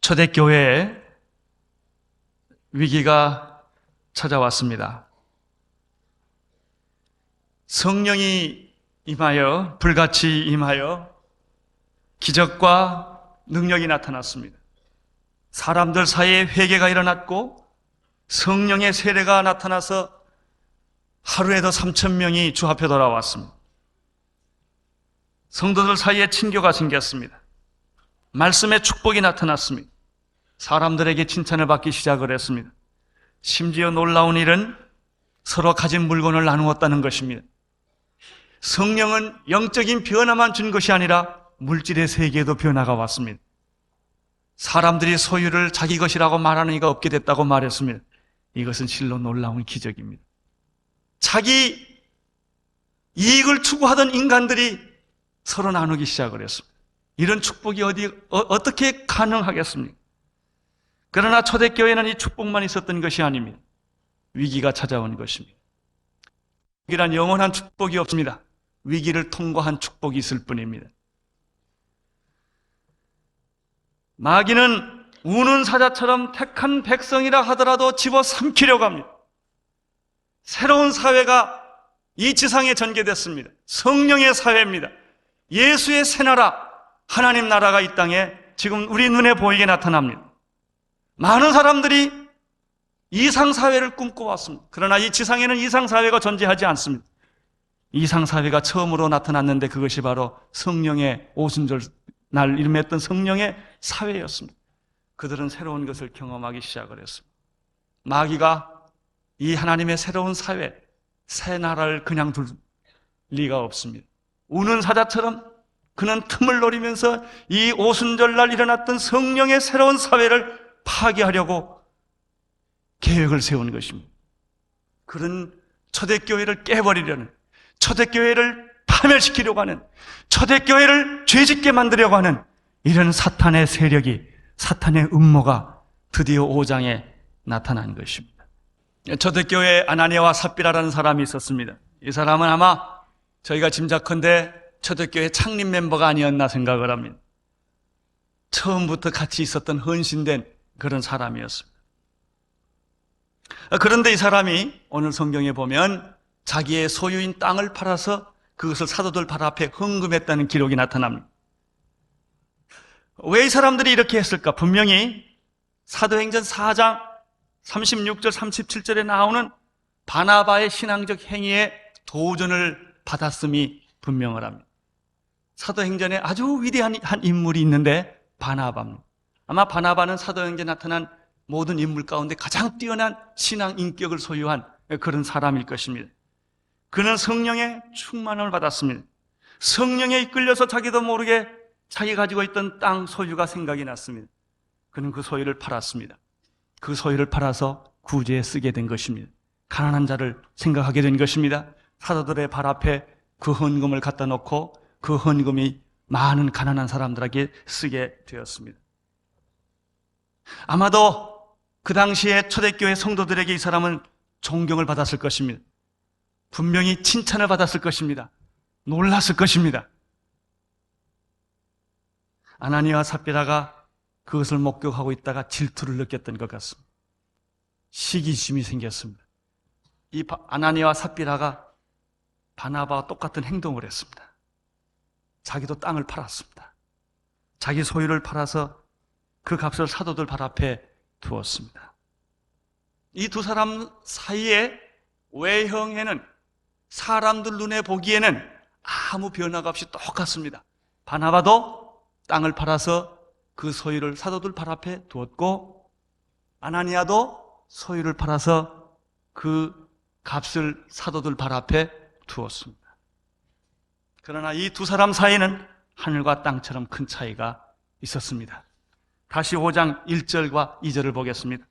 초대교회에 위기가 찾아왔습니다. 성령이 임하여, 불같이 임하여 기적과 능력이 나타났습니다. 사람들 사이에 회개가 일어났고 성령의 세례가 나타나서 하루에도 3,000명이 주 앞에 돌아왔습니다. 성도들 사이에 친교가 생겼습니다. 말씀의 축복이 나타났습니다. 사람들에게 칭찬을 받기 시작을 했습니다. 심지어 놀라운 일은 서로 가진 물건을 나누었다는 것입니다. 성령은 영적인 변화만 준 것이 아니라 물질의 세계에도 변화가 왔습니다. 사람들이 소유를 자기 것이라고 말하는 이가 없게 됐다고 말했습니다. 이것은 실로 놀라운 기적입니다. 자기 이익을 추구하던 인간들이 서로 나누기 시작을 했습니다. 이런 축복이 어떻게 가능하겠습니까? 그러나 초대교회는 이 축복만 있었던 것이 아닙니다. 위기가 찾아온 것입니다. 위기란 영원한 축복이 없습니다. 위기를 통과한 축복이 있을 뿐입니다. 마귀는 우는 사자처럼 택한 백성이라 하더라도 집어삼키려고 합니다. 새로운 사회가 이 지상에 전개됐습니다. 성령의 사회입니다. 예수의 새나라, 하나님 나라가 이 땅에 지금 우리 눈에 보이게 나타납니다. 많은 사람들이 이상사회를 꿈꿔왔습니다. 그러나 이 지상에는 이상사회가 존재하지 않습니다. 이상사회가 처음으로 나타났는데 그것이 바로 성령의 오순절 날 임했던 성령의 사회였습니다. 그들은 새로운 것을 경험하기 시작을 했습니다. 마귀가 이 하나님의 새로운 사회, 새 나라를 그냥 둘 리가 없습니다. 우는 사자처럼 그는 틈을 노리면서 이 오순절날 일어났던 성령의 새로운 사회를 파괴하려고 계획을 세운 것입니다. 그런 초대교회를 깨버리려는, 초대교회를 파멸시키려고 하는, 초대교회를 죄짓게 만들려고 하는 이런 사탄의 세력이, 사탄의 음모가 드디어 5장에 나타난 것입니다. 초대교회에 아나니아와 삽비라라는 사람이 있었습니다. 이 사람은 아마 저희가 짐작컨대 초대교회 창립 멤버가 아니었나 생각을 합니다. 처음부터 같이 있었던 헌신된 그런 사람이었습니다. 그런데 이 사람이 오늘 성경에 보면 자기의 소유인 땅을 팔아서 그것을 사도들 발 앞에 헌금했다는 기록이 나타납니다. 왜 이 사람들이 이렇게 했을까? 분명히 사도행전 4장 36절 37절에 나오는 바나바의 신앙적 행위에 도전을 받았음이 분명을 합니다. 사도행전에 아주 위대한 한 인물이 있는데 바나바입니다. 아마 바나바는 사도행전에 나타난 모든 인물 가운데 가장 뛰어난 신앙 인격을 소유한 그런 사람일 것입니다. 그는 성령의 충만함을 받았습니다. 성령에 이끌려서 자기도 모르게 자기 가지고 있던 땅 소유가 생각이 났습니다. 그는 그 소유를 팔았습니다. 그 소유를 팔아서 구제에 쓰게 된 것입니다. 가난한 자를 생각하게 된 것입니다. 사도들의 발 앞에 그 헌금을 갖다 놓고 그 헌금이 많은 가난한 사람들에게 쓰게 되었습니다. 아마도 그 당시에 초대교회 성도들에게 이 사람은 존경을 받았을 것입니다. 분명히 칭찬을 받았을 것입니다. 놀랐을 것입니다. 아나니아와 삽비라가 그것을 목격하고 있다가 질투를 느꼈던 것 같습니다. 시기심이 생겼습니다. 이 아나니아와 삽비라가 바나바와 똑같은 행동을 했습니다. 자기도 땅을 팔았습니다. 자기 소유를 팔아서 그 값을 사도들 발 앞에 두었습니다. 이 두 사람 사이의 외형에는 사람들 눈에 보기에는 아무 변화가 없이 똑같습니다. 바나바도 땅을 팔아서 그 소유를 사도들 발 앞에 두었고 아나니아도 소유를 팔아서 그 값을 사도들 발 앞에 두었습니다. 그러나 이 두 사람 사이에는 하늘과 땅처럼 큰 차이가 있었습니다. 다시 5장 1절과 2절을 보겠습니다.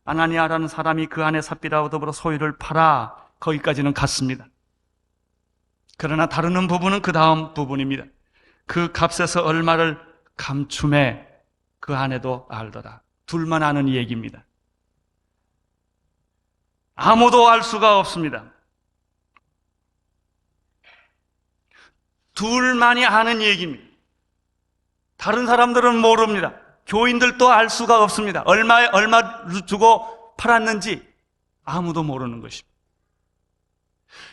아나니아라는 사람이 그 안에 삽비라와 더불어 소유를 팔아 거기까지는 갔습니다. 그러나 다루는 부분은 그 다음 부분입니다. 그 값에서 얼마를 감춤해 그 아내도 알더라. 둘만 아는 얘기입니다. 아무도 알 수가 없습니다. 둘만이 아는 얘기입니다. 다른 사람들은 모릅니다. 교인들도 알 수가 없습니다. 얼마 주고 팔았는지 아무도 모르는 것입니다.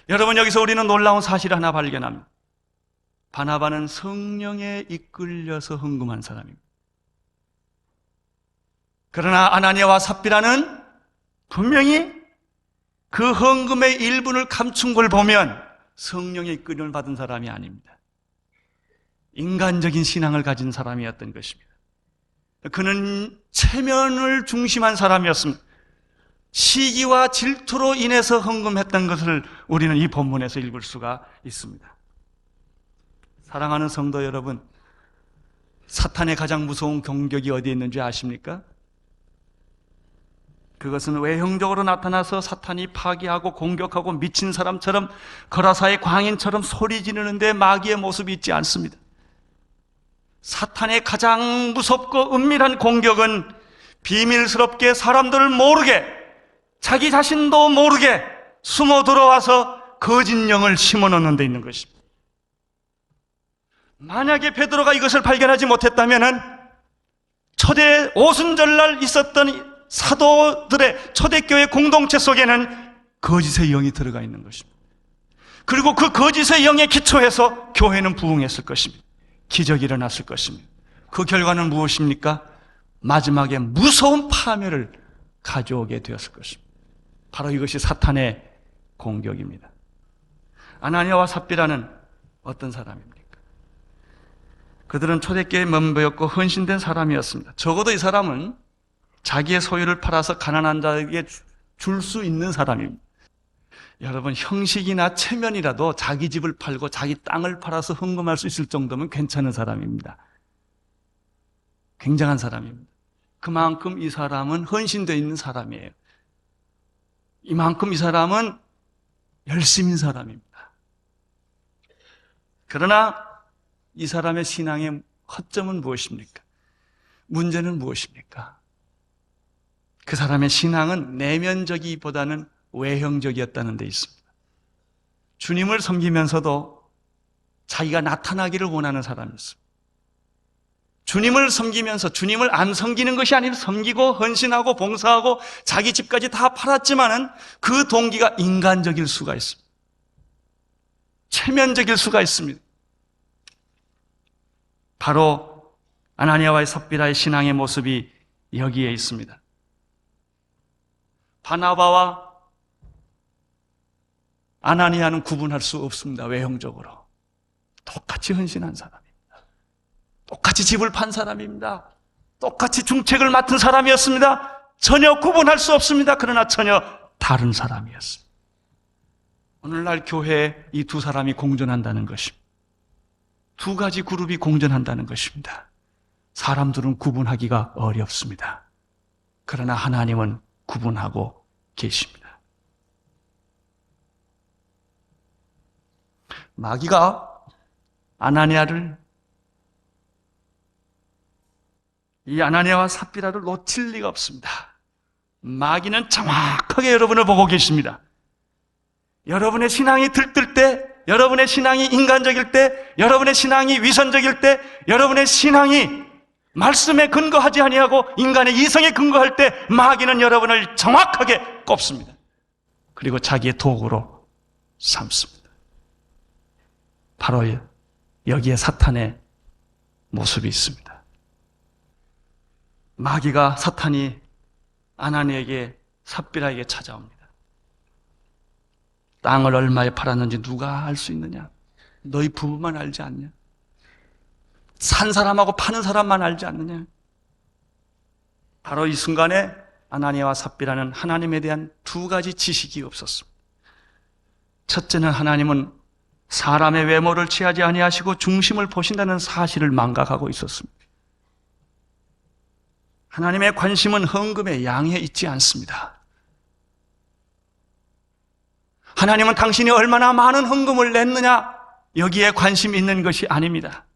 여러분, 여기서 우리는 놀라운 사실을 하나 발견합니다. 바나바는 성령에 이끌려서 헌금한 사람입니다. 그러나 아나니아와 삽비라는 분명히 그 헌금의 일부를 감춘 걸 보면 성령의 이끌림을 받은 사람이 아닙니다. 인간적인 신앙을 가진 사람이었던 것입니다. 그는 체면을 중심한 사람이었습니다. 시기와 질투로 인해서 헌금했던 것을 우리는 이 본문에서 읽을 수가 있습니다. 사랑하는 성도 여러분, 사탄의 가장 무서운 공격이 어디에 있는지 아십니까? 그것은 외형적으로 나타나서 사탄이 파괴하고 공격하고 미친 사람처럼 거라사의 광인처럼 소리 지르는데 마귀의 모습이 있지 않습니다. 사탄의 가장 무섭고 은밀한 공격은 비밀스럽게 사람들을 모르게, 자기 자신도 모르게 숨어 들어와서 거짓 영을 심어넣는 데 있는 것입니다. 만약에 베드로가 이것을 발견하지 못했다면 초대 오순절날 있었던 사도들의 초대교회 공동체 속에는 거짓의 영이 들어가 있는 것입니다. 그리고 그 거짓의 영에 기초해서 교회는 부흥했을 것입니다. 기적이 일어났을 것입니다. 그 결과는 무엇입니까? 마지막에 무서운 파멸을 가져오게 되었을 것입니다. 바로 이것이 사탄의 공격입니다. 아나니아와 삽비라는 어떤 사람입니까? 그들은 초대교회 멤버였고 헌신된 사람이었습니다. 적어도 이 사람은 자기의 소유를 팔아서 가난한 자에게 줄 수 있는 사람입니다. 여러분, 형식이나 체면이라도 자기 집을 팔고 자기 땅을 팔아서 헌금할 수 있을 정도면 괜찮은 사람입니다. 굉장한 사람입니다. 그만큼 이 사람은 헌신되어 있는 사람이에요. 이만큼 이 사람은 열심인 사람입니다. 그러나 이 사람의 신앙의 허점은 무엇입니까? 문제는 무엇입니까? 그 사람의 신앙은 내면적이보다는 외형적이었다는 데 있습니다. 주님을 섬기면서도 자기가 나타나기를 원하는 사람이었습니다. 주님을 섬기면서 주님을 안 섬기는 것이 아니라 섬기고 헌신하고 봉사하고 자기 집까지 다 팔았지만은 그 동기가 인간적일 수가 있습니다. 체면적일 수가 있습니다. 바로 아나니아와 삽비라의 신앙의 모습이 여기에 있습니다. 바나바와 아나니아는 구분할 수 없습니다. 외형적으로 똑같이 헌신한 사람입니다. 똑같이 집을 판 사람입니다. 똑같이 중책을 맡은 사람이었습니다. 전혀 구분할 수 없습니다. 그러나 전혀 다른 사람이었습니다. 오늘날 교회에 이 두 사람이 공존한다는 것입니다. 두 가지 그룹이 공존한다는 것입니다. 사람들은 구분하기가 어렵습니다. 그러나 하나님은 구분하고 계십니다. 마귀가 이 아나니아와 삽비라를 놓칠 리가 없습니다. 마귀는 정확하게 여러분을 보고 계십니다. 여러분의 신앙이 들뜰 때, 여러분의 신앙이 인간적일 때, 여러분의 신앙이 위선적일 때, 여러분의 신앙이 말씀에 근거하지 아니하고 인간의 이성에 근거할 때 마귀는 여러분을 정확하게 꼽습니다. 그리고 자기의 도구로 삼습니다. 바로 여기에 사탄의 모습이 있습니다. 마귀가 사탄이 아나니에게 삽비라에게 찾아옵니다. 땅을 얼마에 팔았는지 누가 알 수 있느냐? 너희 부부만 알지 않냐? 산 사람하고 파는 사람만 알지 않느냐? 바로 이 순간에 아나니아와 삽비라는 하나님에 대한 두 가지 지식이 없었습니다. 첫째는 하나님은 사람의 외모를 취하지 아니하시고 중심을 보신다는 사실을 망각하고 있었습니다. 하나님의 관심은 헌금의 양에 있지 않습니다. 하나님은 당신이 얼마나 많은 헌금을 냈느냐, 여기에 관심이 있는 것이 아닙니다.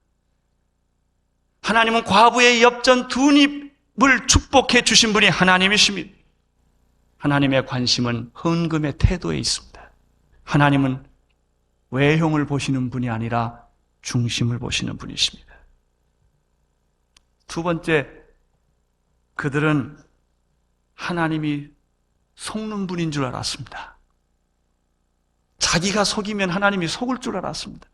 하나님은 과부의 엽전 두 입을 축복해 주신 분이 하나님이십니다. 하나님의 관심은 헌금의 태도에 있습니다. 하나님은 외형을 보시는 분이 아니라 중심을 보시는 분이십니다. 두 번째, 그들은 하나님이 속는 분인 줄 알았습니다. 자기가 속이면 하나님이 속을 줄 알았습니다.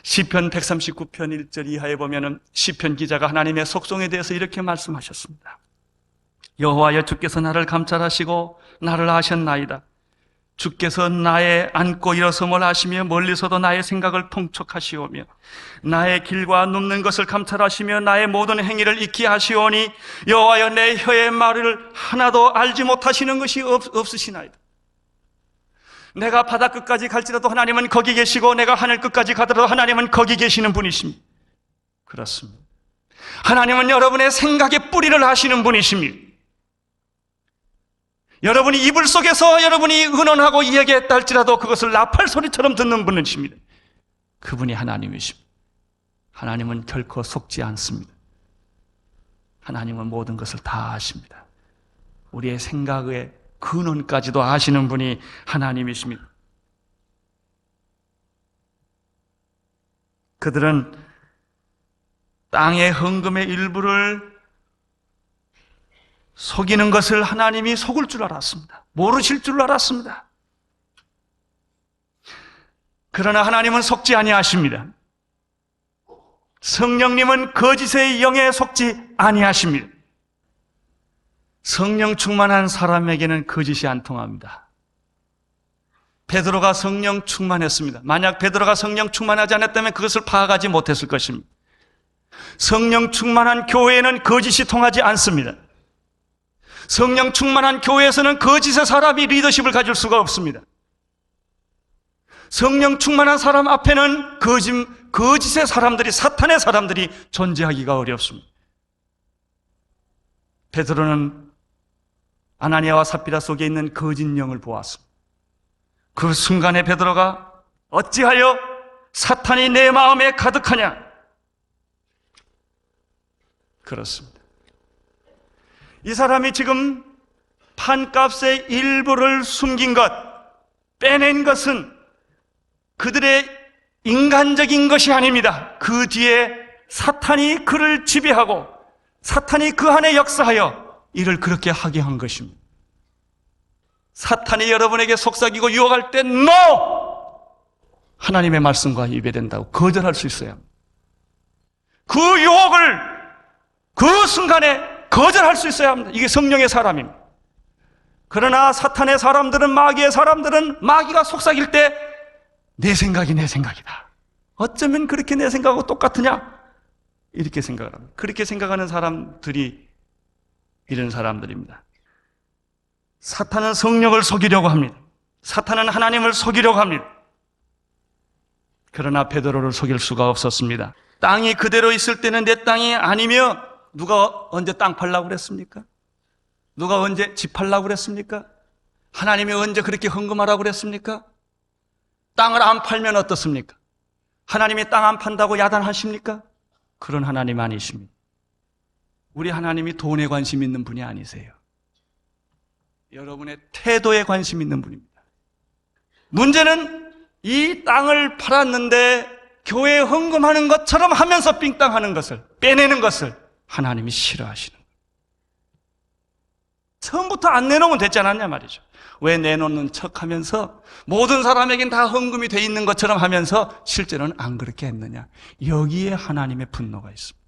시편 139편 1절 이하에 보면은 시편 기자가 하나님의 속성에 대해서 이렇게 말씀하셨습니다. 여호와여, 주께서 나를 감찰하시고 나를 아셨나이다. 주께서 나의 앉고 일어섬을 아시며 멀리서도 나의 생각을 통촉하시오며 나의 길과 눕는 것을 감찰하시며 나의 모든 행위를 익히 하시오니 여호와여, 내 혀의 말을 하나도 알지 못하시는 것이 없으시나이다. 내가 바다 끝까지 갈지라도 하나님은 거기 계시고 내가 하늘 끝까지 가더라도 하나님은 거기 계시는 분이십니다. 그렇습니다. 하나님은 여러분의 생각의 뿌리를 아시는 분이십니다. 여러분이 이불 속에서 여러분이 의논하고 이야기했다 할지라도 그것을 나팔 소리처럼 듣는 분이십니다. 그분이 하나님이십니다. 하나님은 결코 속지 않습니다. 하나님은 모든 것을 다 아십니다. 우리의 생각의 근원까지도 아시는 분이 하나님이십니다. 그들은 땅의 헌금의 일부를 속이는 것을 하나님이 속을 줄 알았습니다. 모르실 줄 알았습니다. 그러나 하나님은 속지 아니하십니다. 성령님은 거짓의 영에 속지 아니하십니다. 성령 충만한 사람에게는 거짓이 안 통합니다. 베드로가 성령 충만했습니다. 만약 베드로가 성령 충만하지 않았다면 그것을 파악하지 못했을 것입니다. 성령 충만한 교회에는 거짓이 통하지 않습니다. 성령 충만한 교회에서는 거짓의 사람이 리더십을 가질 수가 없습니다. 성령 충만한 사람 앞에는 거짓의 사람들이, 사탄의 사람들이 존재하기가 어렵습니다. 베드로는 아나니아와 삽비라 속에 있는 거짓 영을 보았습니다. 그 순간에 베드로가 어찌하여 사탄이 내 마음에 가득하냐? 그렇습니다. 이 사람이 지금 판값의 일부를 숨긴 것, 빼낸 것은 그들의 인간적인 것이 아닙니다. 그 뒤에 사탄이 그를 지배하고 사탄이 그 안에 역사하여 이를 그렇게 하게 한 것입니다. 사탄이 여러분에게 속삭이고 유혹할 때 NO! 하나님의 말씀과 위배된다고 거절할 수 있어야 합니다. 그 유혹을 그 순간에 거절할 수 있어야 합니다. 이게 성령의 사람입니다. 그러나 사탄의 사람들은, 마귀의 사람들은 마귀가 속삭일 때 내 생각이 내 생각이다. 어쩌면 그렇게 내 생각하고 똑같으냐? 이렇게 생각을 합니다. 그렇게 생각하는 사람들이 이런 사람들입니다. 사탄은 성령을 속이려고 합니다. 사탄은 하나님을 속이려고 합니다. 그러나 베드로를 속일 수가 없었습니다. 땅이 그대로 있을 때는 내 땅이 아니며 누가 언제 땅 팔라고 그랬습니까? 누가 언제 집 팔라고 그랬습니까? 하나님이 언제 그렇게 헌금하라고 그랬습니까? 땅을 안 팔면 어떻습니까? 하나님이 땅 안 판다고 야단하십니까? 그런 하나님 아니십니다. 우리 하나님이 돈에 관심 있는 분이 아니세요. 여러분의 태도에 관심 있는 분입니다. 문제는 이 땅을 팔았는데 교회에 헌금하는 것처럼 하면서 삥땅하는 것을, 빼내는 것을 하나님이 싫어하시는 거예요. 처음부터 안 내놓으면 됐지 않았냐 말이죠. 왜 내놓는 척하면서 모든 사람에겐 다 헌금이 돼 있는 것처럼 하면서 실제로는 안 그렇게 했느냐. 여기에 하나님의 분노가 있습니다.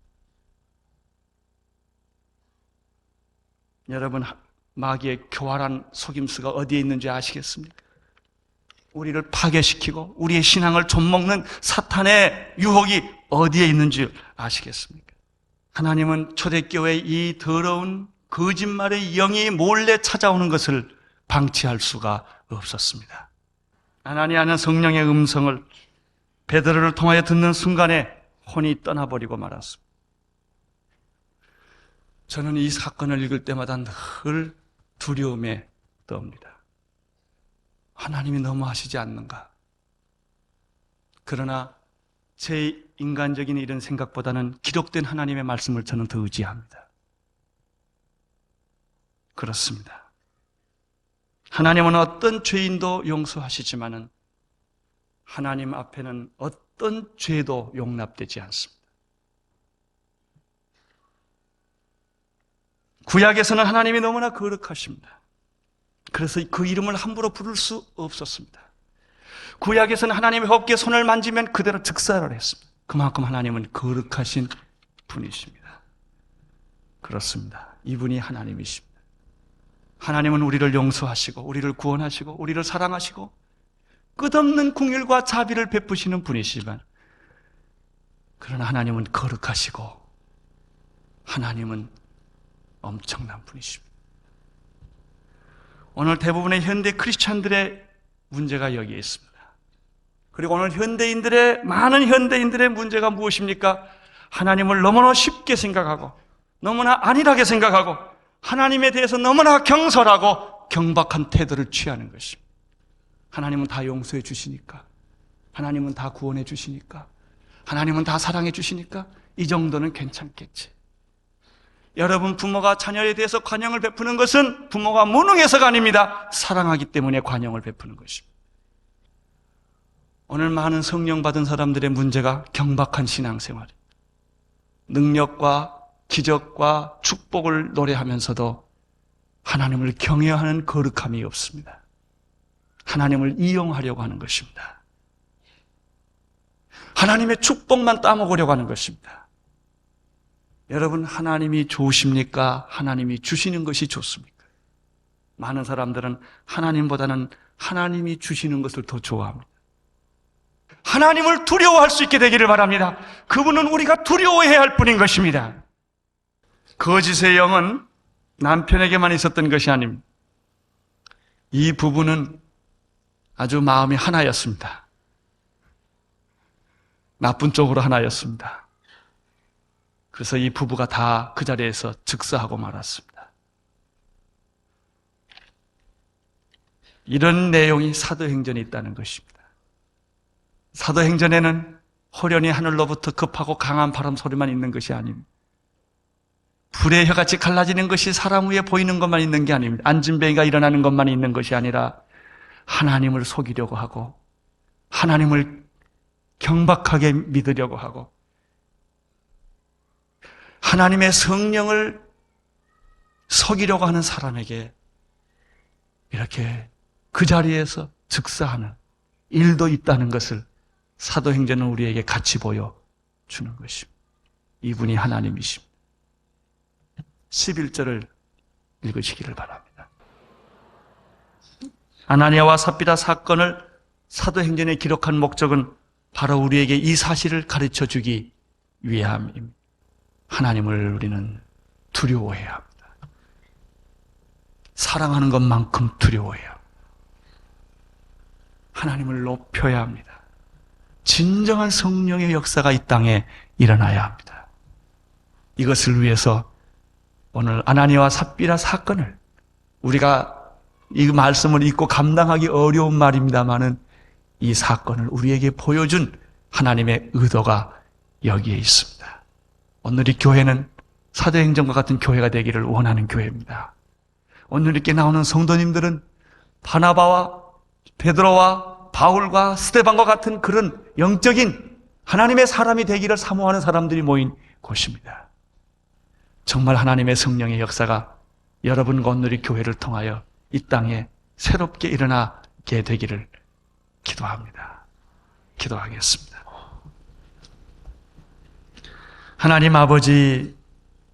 여러분, 마귀의 교활한 속임수가 어디에 있는지 아시겠습니까? 우리를 파괴시키고 우리의 신앙을 좀먹는 사탄의 유혹이 어디에 있는지 아시겠습니까? 하나님은 초대교회의 이 더러운 거짓말의 영이 몰래 찾아오는 것을 방치할 수가 없었습니다. 아나니아는 성령의 음성을 베드로를 통하여 듣는 순간에 혼이 떠나버리고 말았습니다. 저는 이 사건을 읽을 때마다 늘 두려움에 떠옵니다. 하나님이 너무하시지 않는가? 그러나 제 인간적인 이런 생각보다는 기록된 하나님의 말씀을 저는 더 의지합니다. 그렇습니다. 하나님은 어떤 죄인도 용서하시지만은 하나님 앞에는 어떤 죄도 용납되지 않습니다. 구약에서는 하나님이 너무나 거룩하십니다. 그래서 그 이름을 함부로 부를 수 없었습니다. 구약에서는 하나님의 어깨에 손을 만지면 그대로 즉사를 했습니다. 그만큼 하나님은 거룩하신 분이십니다. 그렇습니다. 이분이 하나님이십니다. 하나님은 우리를 용서하시고 우리를 구원하시고 우리를 사랑하시고 끝없는 긍휼과 자비를 베푸시는 분이시지만, 그러나 하나님은 거룩하시고 하나님은 엄청난 분이십니다. 오늘 대부분의 현대 크리스찬들의 문제가 여기에 있습니다. 그리고 오늘 많은 현대인들의 문제가 무엇입니까? 하나님을 너무나 쉽게 생각하고 너무나 안일하게 생각하고 하나님에 대해서 너무나 경솔하고 경박한 태도를 취하는 것입니다. 하나님은 다 용서해 주시니까, 하나님은 다 구원해 주시니까, 하나님은 다 사랑해 주시니까 이 정도는 괜찮겠지. 여러분, 부모가 자녀에 대해서 관용을 베푸는 것은 부모가 무능해서가 아닙니다. 사랑하기 때문에 관용을 베푸는 것입니다. 오늘 많은 성령 받은 사람들의 문제가 경박한 신앙생활입니다. 능력과 기적과 축복을 노래하면서도 하나님을 경외하는 거룩함이 없습니다. 하나님을 이용하려고 하는 것입니다. 하나님의 축복만 따먹으려고 하는 것입니다. 여러분, 하나님이 좋으십니까? 하나님이 주시는 것이 좋습니까? 많은 사람들은 하나님보다는 하나님이 주시는 것을 더 좋아합니다. 하나님을 두려워할 수 있게 되기를 바랍니다. 그분은 우리가 두려워해야 할 뿐인 것입니다. 거짓의 영은 남편에게만 있었던 것이 아닙니다. 이 부부는 아주 마음이 하나였습니다. 나쁜 쪽으로 하나였습니다. 그래서 이 부부가 다 그 자리에서 즉사하고 말았습니다. 이런 내용이 사도행전에 있다는 것입니다. 사도행전에는 호련히 하늘로부터 급하고 강한 바람 소리만 있는 것이 아닙니다. 불의 혀같이 갈라지는 것이 사람 위에 보이는 것만 있는 게 아닙니다. 안진뱅이가 일어나는 것만 있는 것이 아니라 하나님을 속이려고 하고 하나님을 경박하게 믿으려고 하고 하나님의 성령을 속이려고 하는 사람에게 이렇게 그 자리에서 즉사하는 일도 있다는 것을 사도행전은 우리에게 같이 보여주는 것입니다. 이분이 하나님이십니다. 11절을 읽으시기를 바랍니다. 아나니아와 삽비라 사건을 사도행전에 기록한 목적은 바로 우리에게 이 사실을 가르쳐주기 위함입니다. 하나님을 우리는 두려워해야 합니다. 사랑하는 것만큼 두려워해야 합니다. 하나님을 높여야 합니다. 진정한 성령의 역사가 이 땅에 일어나야 합니다. 이것을 위해서 오늘 아나니아와 삽비라 사건을 우리가 이 말씀을 읽고 감당하기 어려운 말입니다만은 이 사건을 우리에게 보여준 하나님의 의도가 여기에 있습니다. 오늘 이 교회는 사도행전과 같은 교회가 되기를 원하는 교회입니다. 오늘 이렇게 나오는 성도님들은 바나바와 베드로와 바울과 스데반과 같은 그런 영적인 하나님의 사람이 되기를 사모하는 사람들이 모인 곳입니다. 정말 하나님의 성령의 역사가 여러분과 오늘 이 교회를 통하여 이 땅에 새롭게 일어나게 되기를 기도합니다. 기도하겠습니다. 하나님 아버지,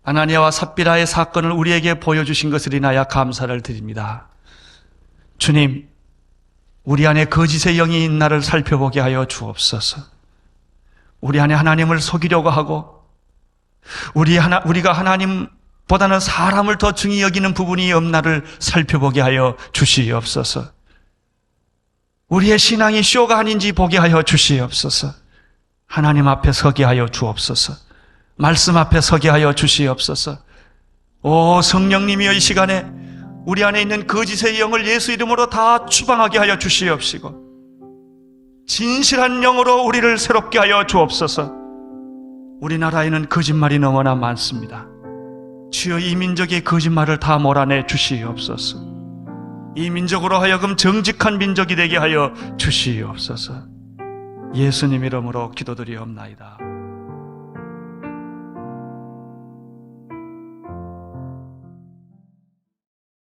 아나니아와 삽비라의 사건을 우리에게 보여주신 것을 인하여 감사를 드립니다. 주님, 우리 안에 거짓의 영이 있나를 살펴보게 하여 주옵소서. 우리 안에 하나님을 속이려고 하고 우리가 하나님보다는 사람을 더 중히 여기는 부분이 없나를 살펴보게 하여 주시옵소서. 우리의 신앙이 쇼가 아닌지 보게 하여 주시옵소서. 하나님 앞에 서게 하여 주옵소서. 말씀 앞에 서게 하여 주시옵소서. 오 성령님이여, 이 시간에 우리 안에 있는 거짓의 영을 예수 이름으로 다 추방하게 하여 주시옵시고 진실한 영으로 우리를 새롭게 하여 주옵소서. 우리나라에는 거짓말이 너무나 많습니다. 주여, 이 민족의 거짓말을 다 몰아내 주시옵소서. 이 민족으로 하여금 정직한 민족이 되게 하여 주시옵소서. 예수님 이름으로 기도드리옵나이다.